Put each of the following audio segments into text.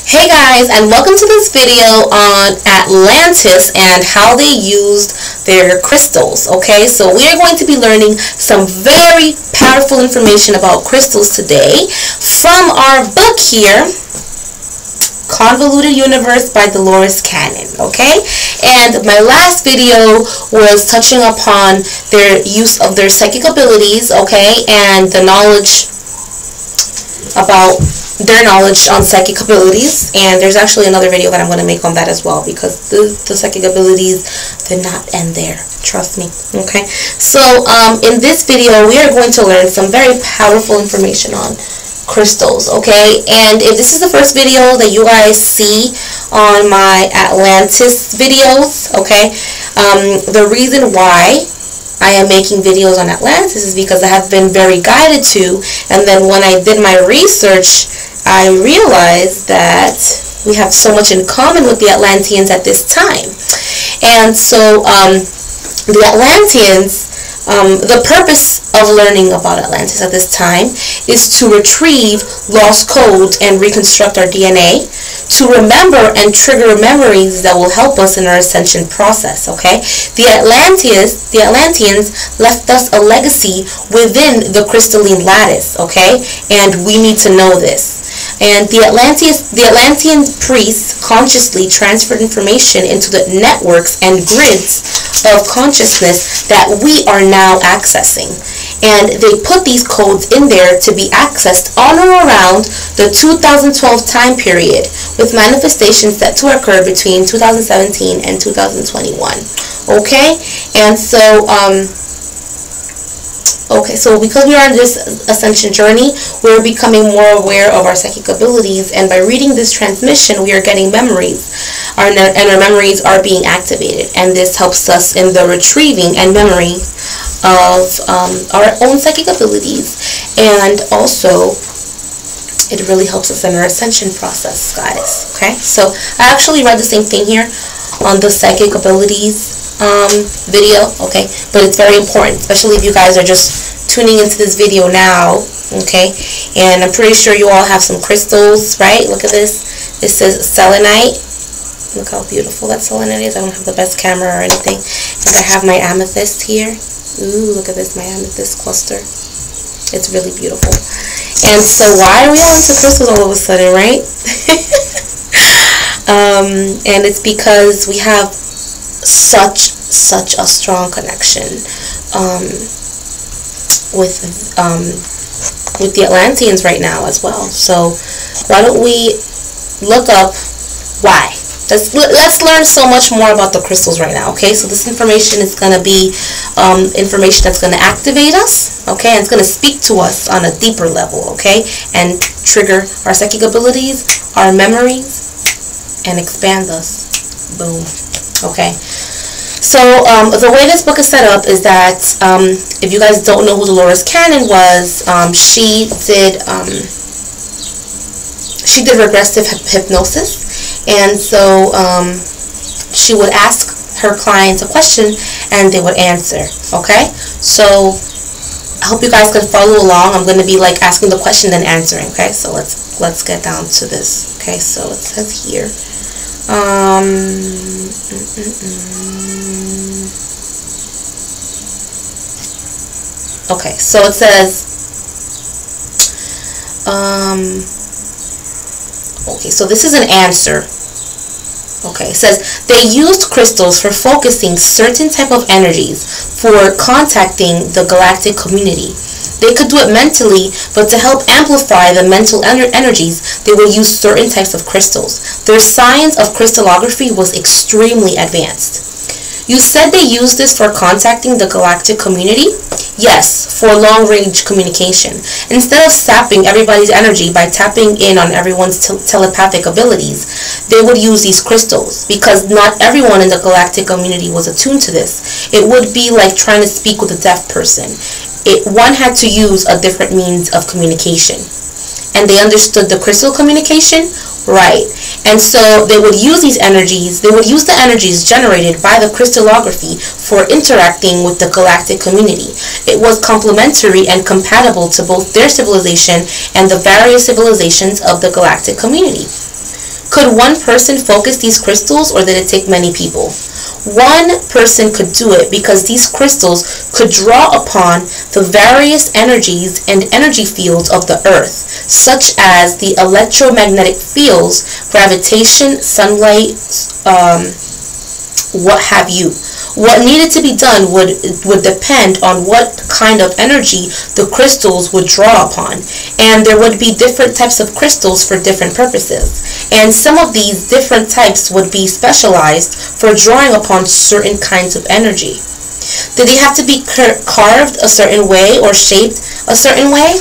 Hey guys, and welcome to this video on Atlantis and how they used their crystals. Okay, so we are going to be learning some very powerful information about crystals today from our book here, Convoluted Universe by Dolores Cannon. Okay, and my last video was touching upon their use of their psychic abilities, okay, and the knowledge about their knowledge on psychic abilities, and there's actually another video that I'm going to make on that as well, because the psychic abilities did not end there, trust me. Okay, so in this video we are going to learn some very powerful information on crystals. Okay, and if this is the first video that you guys see on my Atlantis videos, okay, the reason why I am making videos on Atlantis is because I have been very guided to, and then when I did my research, I realized that we have so much in common with the Atlanteans at this time. And so the Atlanteans, the purpose of learning about Atlantis at this time is to retrieve lost codes and reconstruct our DNA, to remember and trigger memories that will help us in our ascension process. Okay, the Atlanteans left us a legacy within the crystalline lattice. Okay, and we need to know this. And the Atlantean priests consciously transferred information into the networks and grids of consciousness that we are now accessing. And they put these codes in there to be accessed on or around the 2012 time period, with manifestations set to occur between 2017 and 2021. Okay, and so so because we are on this ascension journey, we're becoming more aware of our psychic abilities, and by reading this transmission, we are getting memories, and our memories are being activated, and this helps us in the retrieving and memory of our own psychic abilities, and also it really helps us in our ascension process, guys. Okay, so I actually read the same thing here on the psychic abilities video, okay, but it's very important, especially if you guys are just tuning into this video now. Okay, and I'm pretty sure you all have some crystals, right? Look at this. This says selenite. Look how beautiful that selenite is. I don't have the best camera or anything, and I have my amethyst here. Ooh, look at this, my amethyst cluster. It's really beautiful. And so why are we all into crystals all of a sudden, right? And it's because we have such a strong connection with the Atlanteans right now as well. So why don't we look up why? Let's learn so much more about the crystals right now. Okay, so this information is going to be information that's going to activate us, okay, and it's going to speak to us on a deeper level, okay, and trigger our psychic abilities, our memories, and expand us. Boom. Okay, so the way this book is set up is that if you guys don't know who Dolores Cannon was, she did regressive hypnosis. And so she would ask her clients a question and they would answer. Okay, so I hope you guys can follow along. I'm going to be like asking the question and answering. Okay, so let's get down to this. Okay, so it says here okay, so it says okay, so this is an answer. Okay, it says they used crystals for focusing certain type of energies for contacting the galactic community. They could do it mentally, but to help amplify the mental energies, they would use certain types of crystals. Their science of crystallography was extremely advanced. You said they used this for contacting the galactic community? Yes, for long-range communication. Instead of sapping everybody's energy by tapping in on everyone's telepathic abilities, they would use these crystals, because not everyone in the galactic community was attuned to this. It would be like trying to speak with a deaf person. One had to use a different means of communication. And they understood the crystal communication? Right. And so they would use these energies, they would use the energies generated by the crystallography for interacting with the galactic community. It was complementary and compatible to both their civilization and the various civilizations of the galactic community. Could one person focus these crystals, or did it take many people? One person could do it because these crystals could draw upon the various energies and energy fields of the earth, such as the electromagnetic fields, gravitation, sunlight, what have you. What needed to be done would depend on what kind of energy the crystals would draw upon, and there would be different types of crystals for different purposes, and some of these different types would be specialized for drawing upon certain kinds of energy. Did they have to be carved a certain way or shaped a certain way?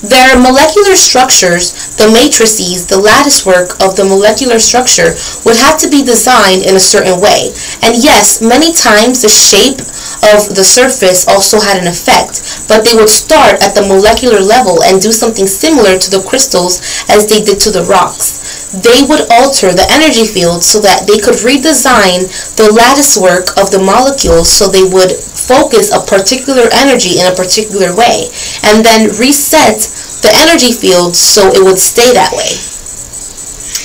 Their molecular structures, the matrices, the latticework of the molecular structure would have to be designed in a certain way. And yes, many times the shape of the surface also had an effect, but they would start at the molecular level and do something similar to the crystals as they did to the rocks. They would alter the energy field so that they could redesign the latticework of the molecules so they would focus a particular energy in a particular way, and then reset the energy field so it would stay that way.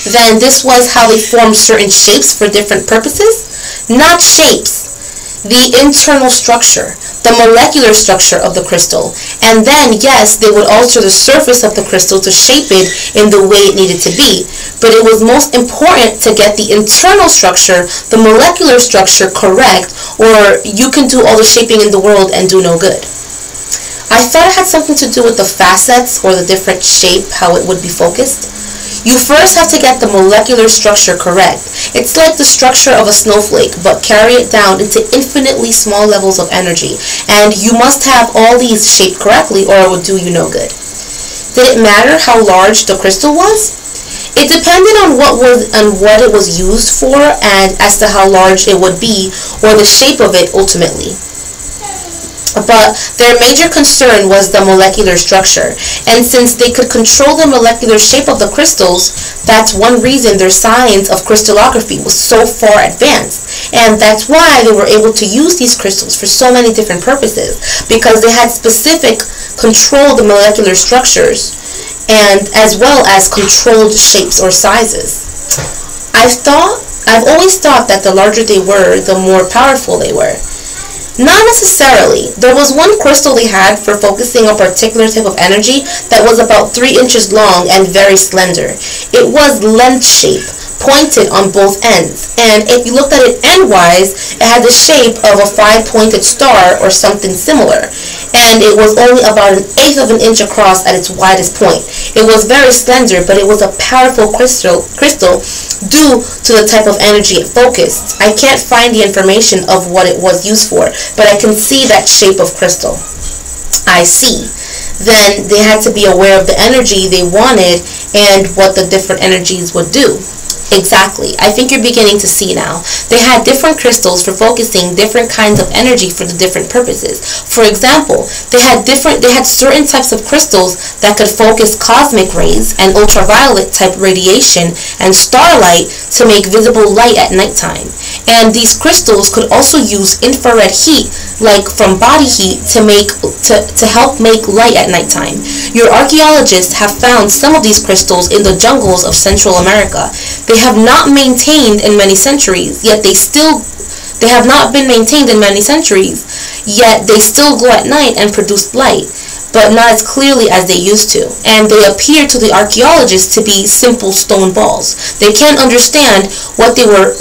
Then this was how they formed certain shapes for different purposes. Not shapes, the internal structure, the molecular structure of the crystal. And then, yes, they would alter the surface of the crystal to shape it in the way it needed to be. But it was most important to get the internal structure, the molecular structure correct, or you can do all the shaping in the world and do no good. I thought it had something to do with the facets or the different shape, how it would be focused. You first have to get the molecular structure correct. It's like the structure of a snowflake, but carry it down into infinitely small levels of energy. And you must have all these shaped correctly or it will do you no good. Did it matter how large the crystal was? It depended on what it was used for and as to how large it would be or the shape of it ultimately. But their major concern was the molecular structure, and since they could control the molecular shape of the crystals, that's one reason their science of crystallography was so far advanced, and that's why they were able to use these crystals for so many different purposes, because they had specific control the molecular structures, and as well as controlled shapes or sizes. I've always thought that the larger they were, the more powerful they were. Not necessarily. There was one crystal they had for focusing a particular type of energy that was about 3 inches long and very slender. It was lens-shaped, pointed on both ends, and if you looked at it endwise, it had the shape of a 5-pointed star or something similar, and it was only about 1/8 of an inch across at its widest point. It was very slender, but it was a powerful crystal due to the type of energy it focused. I can't find the information of what it was used for, but I can see that shape of crystal. I see. Then they had to be aware of the energy they wanted and what the different energies would do. Exactly. I think you're beginning to see now. They had different crystals for focusing different kinds of energy for the different purposes. For example, they had certain types of crystals that could focus cosmic rays and ultraviolet type radiation and starlight to make visible light at nighttime. And these crystals could also use infrared heat, like from body heat, to help make light at nighttime. Your archaeologists have found some of these crystals in the jungles of Central America. They have not maintained in many centuries, yet they have not been maintained in many centuries, yet they still glow at night and produce light, but not as clearly as they used to, and they appear to the archaeologists to be simple stone balls. They can't understand what they were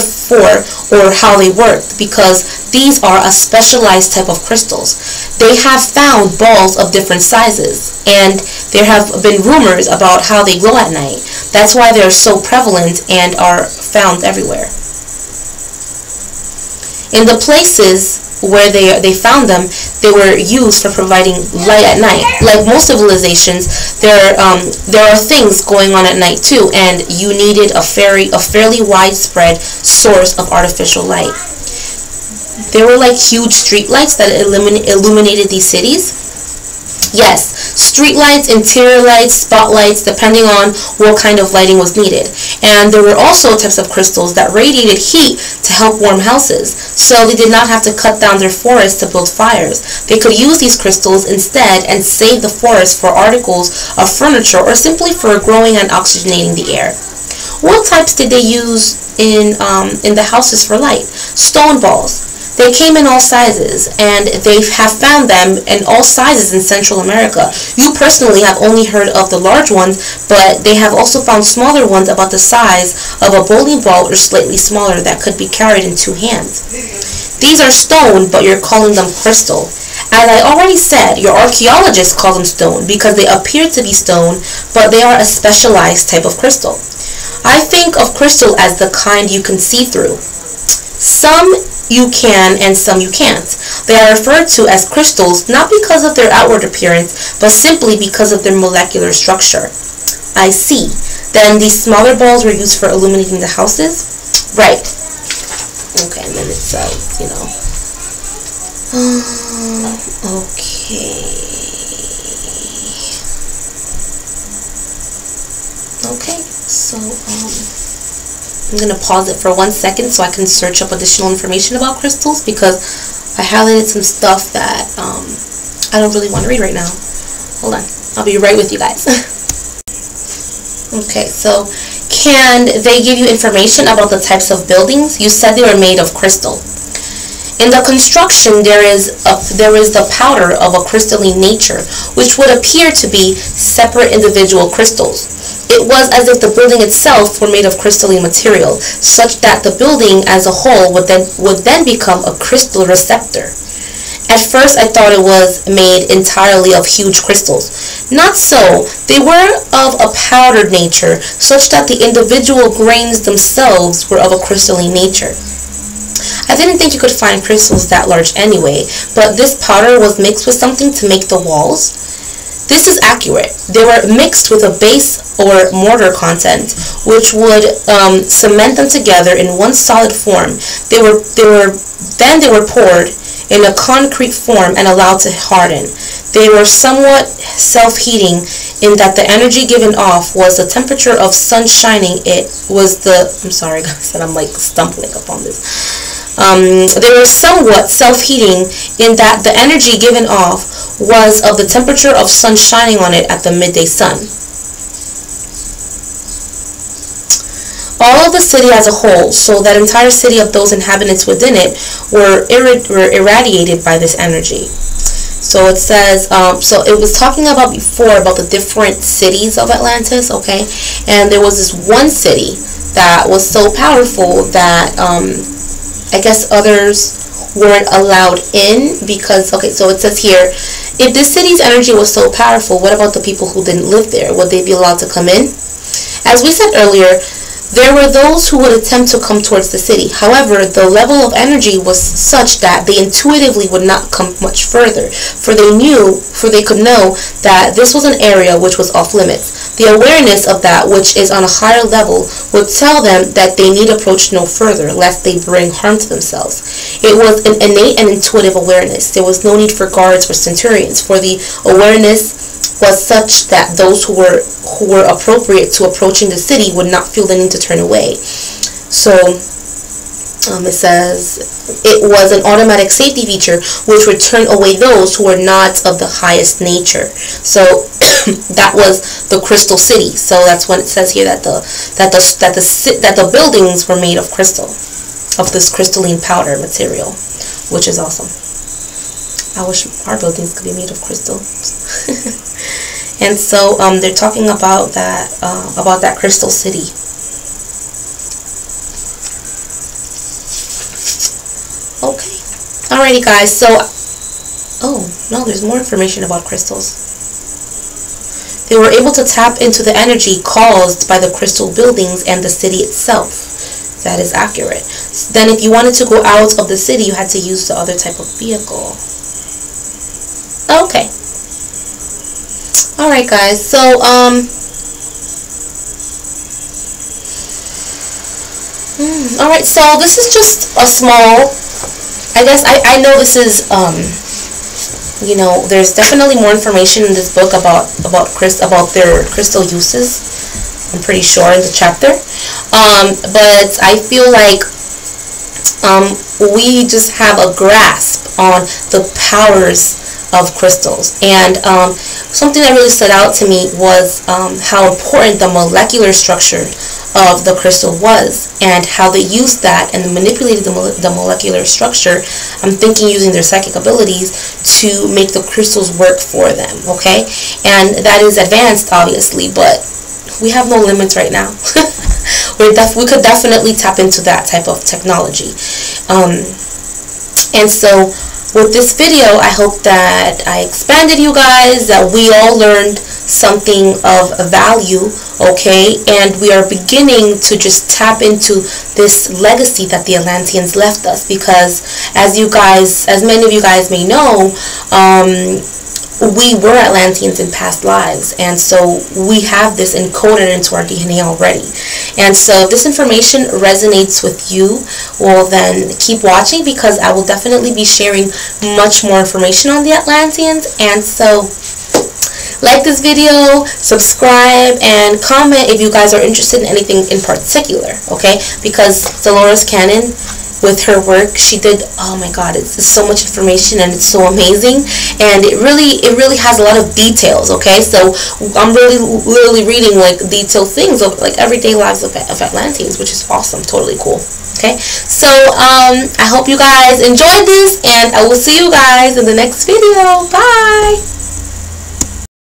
for or how they worked, because these are a specialized type of crystals. They have found balls of different sizes, and there have been rumors about how they glow at night. That's why they're so prevalent and are found everywhere. In the places where they found them, they were used for providing light at night. Like most civilizations, there are things going on at night too, and you needed a fairly widespread source of artificial light. There were like huge street lights that illuminated these cities. Yes, streetlights, interior lights, spotlights, depending on what kind of lighting was needed. And there were also types of crystals that radiated heat to help warm houses, so they did not have to cut down their forests to build fires. They could use these crystals instead and save the forest for articles of furniture or simply for growing and oxygenating the air. What types did they use in the houses for light? Stone balls. They came in all sizes, and they have found them in all sizes in Central America. You personally have only heard of the large ones, but they have also found smaller ones about the size of a bowling ball or slightly smaller that could be carried in 2 hands. These are stone, but you're calling them crystal. As I already said, your archaeologists call them stone because they appear to be stone, but they are a specialized type of crystal. I think of crystal as the kind you can see through. Some you can and some you can't. They are referred to as crystals not because of their outward appearance, but simply because of their molecular structure. I see. Then these smaller balls were used for illuminating the houses? Right. Okay, and then it says, you know. Okay. Okay, so, I'm going to pause it for 1 second so I can search up additional information about crystals, because I highlighted some stuff that I don't really want to read right now. Hold on. I'll be right with you guys. Okay, so can they give you information about the types of buildings? You said they were made of crystal. In the construction, there is the powder of a crystalline nature, which would appear to be separate individual crystals. It was as if the building itself were made of crystalline material, such that the building as a whole would then become a crystal receptor. At first, I thought it was made entirely of huge crystals. Not so. They were of a powdered nature, such that the individual grains themselves were of a crystalline nature. I didn't think you could find crystals that large anyway, but this powder was mixed with something to make the walls. This is accurate. They were mixed with a base or mortar content, which would cement them together in one solid form. They were poured in a concrete form and allowed to harden. They were somewhat self-heating in that the energy given off was the temperature of sun shining. I'm sorry guys that I'm like stumbling upon this. They were somewhat self-heating in that the energy given off was of the temperature of sun shining on it at the midday sun. All of the city as a whole, so that entire city of those inhabitants within it, were irradiated by this energy. So it says, so it was talking about before about the different cities of Atlantis, okay? And there was this one city that was so powerful that I guess others weren't allowed in because, okay, so it says here, if this city's energy was so powerful, what about the people who didn't live there? Would they be allowed to come in? As we said earlier, there were those who would attempt to come towards the city. However, the level of energy was such that they intuitively would not come much further, for they could know that this was an area which was off limits. The awareness of that which is on a higher level would tell them that they need approach no further, lest they bring harm to themselves. It was an innate and intuitive awareness. There was no need for guards or centurions, for the awareness was such that those who were appropriate to approaching the city would not feel the need to turn away. So it says it was an automatic safety feature which would turn away those who were not of the highest nature. So that was the crystal city. So that's what it says here, that the buildings were made of crystal, of this crystalline powder material, which is awesome. I wish our buildings could be made of crystal. And so they're talking about that crystal city. Okay. Alrighty guys, so oh no, there's more information about crystals. They were able to tap into the energy caused by the crystal buildings and the city itself. That is accurate. Then if you wanted to go out of the city, you had to use the other type of vehicle. Okay. Alright guys, so alright, so this is just a small, I guess I know this is you know, there's definitely more information in this book about their crystal uses. I'm pretty sure in the chapter. But I feel like we just have a grasp on the powers of crystals. And something that really stood out to me was how important the molecular structure of the crystal was, and how they used that and manipulated the molecular structure. I'm thinking using their psychic abilities to make the crystals work for them. Okay, and that is advanced, obviously, but we have no limits right now. We could definitely tap into that type of technology. And so with this video, I hope that I expanded you guys, that we all learned something of value, okay? And we are beginning to just tap into this legacy that the Atlanteans left us, because as many of you guys may know, we were Atlanteans in past lives, and so we have this encoded into our DNA already. And so if this information resonates with you, well, then keep watching, because I will definitely be sharing much more information on the Atlanteans. And so like this video, subscribe, and comment if you guys are interested in anything in particular, okay? Because Dolores Cannon, with her work, she did, oh my god, it's so much information, and it's so amazing, and it really has a lot of details, okay? So I'm really reading like detailed things of like everyday lives of Atlanteans, which is awesome, totally cool. Okay, so I hope you guys enjoyed this, and I will see you guys in the next video. Bye.